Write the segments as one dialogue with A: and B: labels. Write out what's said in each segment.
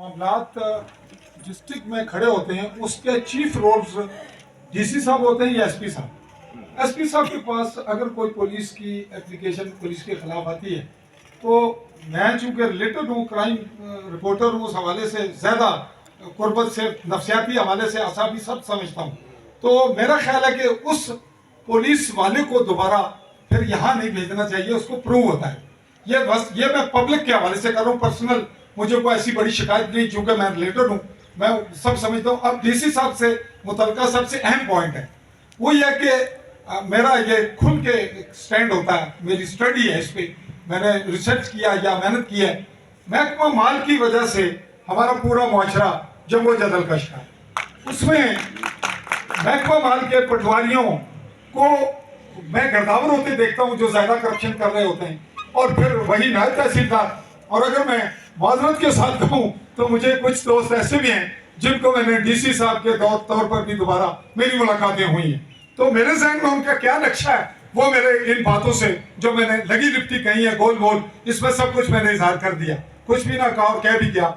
A: मामलात डिस्ट्रिक्ट में खड़े होते हैं उसके चीफ रोल्स डीसी साहब होते हैं या एसपी साहब। एसपी साहब के पास अगर कोई पुलिस की एप्लीकेशन पुलिस के खिलाफ आती है तो मैं चूँकि रिलेटेड हूँ, क्राइम रिपोर्टर हूँ, उस हवाले से ज़्यादा कुर्बत से नफसियाती हवाले से असाबी सब समझता हूँ। तो मेरा ख्याल है कि उस पुलिस वाले को दोबारा फिर यहाँ नहीं भेजना चाहिए, उसको प्रूव होता है। ये मैं पब्लिक के हवाले से कर रहा हूँ, पर्सनल मुझे कोई ऐसी बड़ी शिकायत नहीं, चूंकि मैं रिलेटेड हूँ, मैं सब समझता हूँ। अब डीसी साहब से मुतलका सबसे अहम पॉइंट है वो ये कि मेरा ये खुल के स्टैंड होता है, मेरी स्टडी है, इस पर मैंने रिसर्च किया या मेहनत की है। महकमा माल की वजह से हमारा पूरा मुआशरा जंगो जदल का शिकार, उसमें महकमा माल के पटवारियों को मैं गर्दावर होते देखता हूँ जो ज्यादा करप्शन कर रहे होते हैं, और फिर वही नायब तहसीलदार। और अगर मैं माजरत के साथ कहूँ तो मुझे कुछ दोस्त ऐसे भी हैं जिनको मैंने डीसी साहब के तौर पर भी दोबारा मेरी मुलाकातें हुई हैं। तो मेरे जहन में उनका क्या नक्शा है वो मेरे इन बातों से जो मैंने लगी लिपटी कही है गोल मोल, इसमें सब कुछ मैंने इजहार कर दिया, कुछ भी ना कहा और कह भी किया।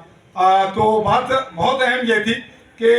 A: तो बात बहुत अहम ये थी कि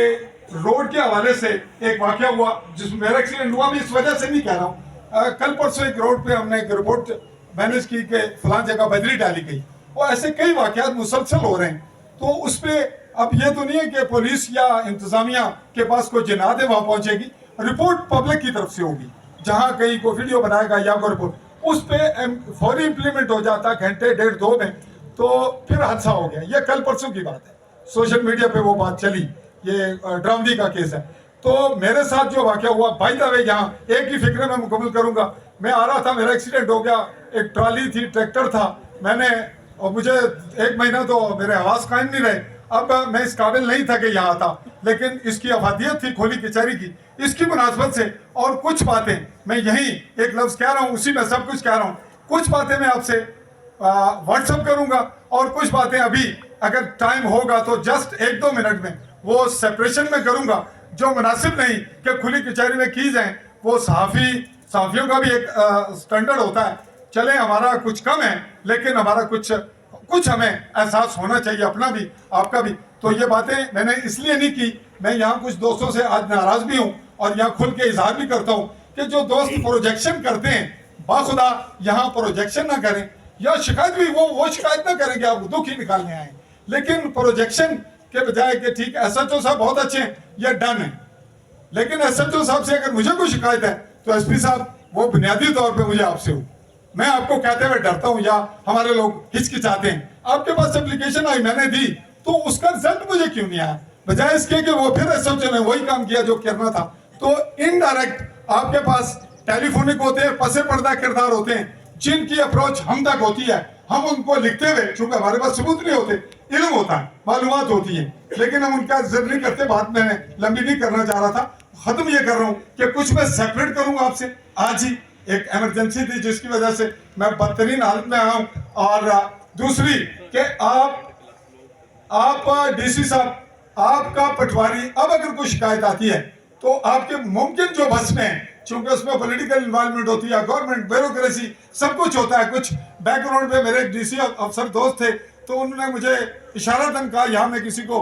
A: रोड के हवाले से एक वाकया हुआ जिसमें मेरा एक्सीडेंट हुआ। मैं इस वजह से नहीं कह रहा हूँ, कल परसों एक रोड पे हमने एक रिपोर्ट मैनेज की कि फलां जगह बजरी डाली गई, और ऐसे कई वाकयात मुसलसल हो रहे हैं। तो उस पर अब ये तो नहीं है कि पुलिस या इंतजामिया के पास कोई जिनाद है वहाँ पहुँचेगी, रिपोर्ट पब्लिक की तरफ से होगी। जहाँ कहीं कोई वीडियो बनाएगा या कोई रिपोर्ट उस पर फौरी इम्प्लीमेंट हो जाता है घंटे डेढ़ दो में, तो फिर हादसा हो गया। ये कल परसों की बात है, सोशल मीडिया पे वो बात चली, ये ड्रामदी का केस है। तो मेरे साथ जो वाकया हुआ, बाय द वे यहाँ एक ही फिक्र में मुकम्मल करूंगा, मैं आ रहा था, मेरा एक्सीडेंट हो गया, एक ट्रॉली थी, ट्रैक्टर था, मैंने और मुझे एक महीना तो मेरे आवाज कायम नहीं रहे। अब मैं इस काबिल नहीं था कि यहाँ आता, लेकिन इसकी अफादियत थी खोली कचहरी की, इसकी मुनासबत से और कुछ बातें मैं यही एक लफ्ज कह रहा हूँ, उसी में सब कुछ कह रहा हूँ। कुछ बातें मैं आपसे व्हाट्सअप करूंगा और कुछ बातें अभी अगर टाइम होगा तो जस्ट एक दो मिनट में वो सेपरेशन में करूंगा, जो मुनासिब नहीं कि खुली कचहरी में की जाए। वो सहाफियों का भी एक स्टैंडर्ड होता है, चले हमारा कुछ कम है लेकिन हमारा कुछ हमें एहसास होना चाहिए, अपना भी आपका भी। तो ये बातें मैंने इसलिए नहीं की, मैं यहाँ कुछ दोस्तों से आज नाराज भी हूँ और यहाँ खुल के इजहार भी करता हूँ कि जो दोस्त प्रोजेक्शन करते हैं बाखुदा यहाँ प्रोजेक्शन ना करें, या शिकायत भी वो शिकायत ना करें कि आप दुख ही निकालने आए, लेकिन प्रोजेक्शन के बजाय कि ठीक SHO साहब बहुत अच्छे हैं, ये डन है, लेकिन SHO साहब से अगर मुझे कोई शिकायत है तो SP साहब वो बुनियादी तौर पे मुझे आपसे हो, मैं आपको कहते हुए डरता हूं या हमारे लोग हिचकिचाते हैं। आपके पास एप्लीकेशन आई, मैंने दी, तो उसका रिजल्ट मुझे क्यों नहीं आया, बजाय इसके कि वो फिर SHO ने वही काम किया जो करना था। तो इनडायरेक्ट आपके पास टेलीफोनिक होते हैं, पसे पर्दा किरदार होते हैं जिनकी अप्रोच हम तक होती है, हम उनको लिखते हुए, चूंकि हमारे पास सबूत नहीं होते, इल्म होता है, मालूमात होती है, लेकिन हम उनका जिक्र नहीं करते। बात मैंने लंबी नहीं करना चाह रहा था, खत्म ये कर रहा हूं कि कुछ मैं सेपरेट करूंगा आपसे। आज ही एक इमरजेंसी थी जिसकी वजह से मैं बदतरीन हालत में आया हूं, और दूसरी कि आप डीसी साहब, आपका पटवारी, अब अगर कोई शिकायत आती है तो आपके मुमकिन जो बस में है, चूंकि उसमें पॉलिटिकल इन्वॉल्वमेंट होती है, गवर्नमेंट ब्यूरोक्रेसी सब कुछ होता है, कुछ बैकग्राउंड पे मेरे एक डीसी अफसर दोस्त थे, तो उन्होंने मुझे इशारतन कहा, यहाँ मैं किसी को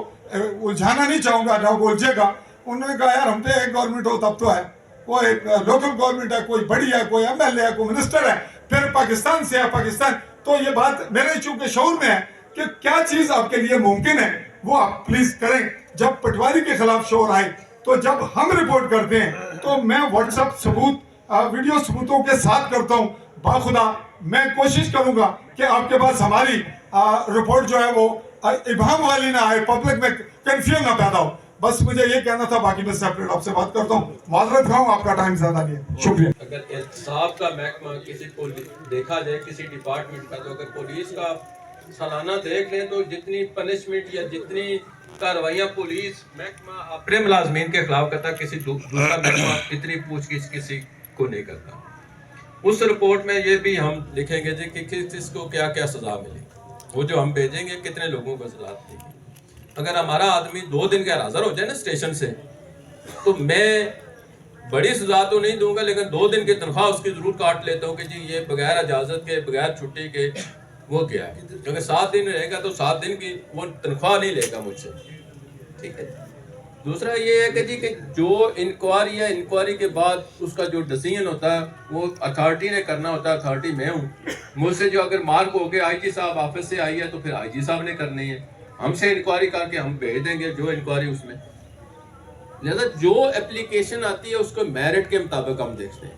A: उलझाना नहीं चाहूंगा, ना उलझेगा, उन्होंने कहा यार हम पे एक गवर्नमेंट हो तब तो है, कोई लोकल गवर्नमेंट है, कोई बड़ी है, कोई MLA है, कोई मिनिस्टर है, फिर पाकिस्तान से है पाकिस्तान। तो ये बात मेरे चूंकि शऊर में है कि क्या चीज आपके लिए मुमकिन है वो आप प्लीज करें। जब पटवारी के खिलाफ शोर आए, तो जब हम रिपोर्ट करते हैं तो मैं व्हाट्सएप सबूत वीडियो सबूतों के साथ करता हूँ। बाखुदा मैं कोशिश करूंगा कि आपके पास हमारी रिपोर्ट जो है वो इबाम वाली ना आए, पब्लिक में कंफ्यूजन ना पैदा हो। बस मुझे ये कहना था, बाकी मैं सेपरेट आपसे बात करता हूँ, माजरत खाऊं, आपका टाइम ज्यादा लिया, शुक्रिया।
B: अगर एहतसाब का महकमा किसी को देखा जाए, किसी डिपार्टमेंट का, तो अगर पुलिस का सालाना देख लें तो जितनी पनिशमेंट या जितनी कार्रवाइयाँ पुलिस महकमा अपने मुलाजमीन के खिलाफ करता, किसी दूसरा महकमा इतनी पूछगिछ किसी को नहीं करता। उस रिपोर्ट में ये भी हम लिखेंगे जी कि किस को क्या क्या सजा मिली, वो जो हम भेजेंगे कितने लोगों को सजा देंगे। अगर हमारा आदमी 2 दिन का हाजिर हो जाए ना स्टेशन से, तो मैं बड़ी सजा तो नहीं दूंगा, लेकिन 2 दिन की तनख्वाह उसकी जरूर काट लेता हूँ कि जी ये बगैर इजाजत के, बगैर छुट्टी के وہ کیا ہے، کیونکہ 7 دن رہے گا تو 7 دن کی وہ تنخواہ نہیں لے گا مجھ سے، ٹھیک ہے۔ دوسرا یہ ہے کہ جی کہ جو انکوائری ہے، انکوائری کے بعد اس کا جو ڈیسیژن ہوتا ہے وہ اتھارٹی نے کرنا ہوتا ہے، اتھارٹی میں ہوں، مجھ سے جو اگر مارک ہو کے آئی جی صاحب آفس سے آئی ہے تو پھر آئی جی صاحب نے کرنی ہے، ہم سے انکوائری کر کے ہم بھیج دیں گے جو انکوائری اس میں، لہذا جو اپلیکیشن آتی ہے اس کو میرٹ کے مطابق ہم دیکھتے ہیں،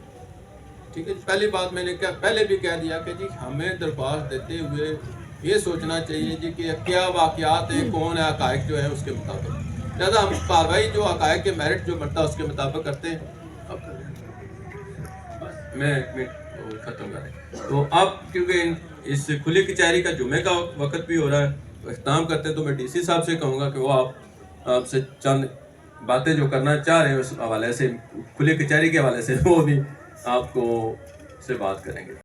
B: ٹھیک ہے۔ پہلی بات میں نے پہلے بھی کہہ دیا کہ جی ہمیں درخواست دیتے ہوئے یہ سوچنا چاہیے جی کہ کیا واقعات ہیں، کون ہے، حقائق جو ہے اس کے مطابق، لہذا ہم کارروائی جو حقائق کے میرٹ جو بنتا ہے اس کے مطابق کرتے ہیں۔ اب میں ختم کریں تو اب کیونکہ اس کھلی کچہری کا جمعے کا وقت بھی ہو رہا ہے، اختتام کرتے تو میں ڈی سی صاحب سے کہوں گا کہ وہ آپ سے چند باتیں جو کرنا چاہ رہے ہیں اس حوالے سے، کھلی کچہری کے حوالے سے وہ بھی آپ کو سے بات کریں گے۔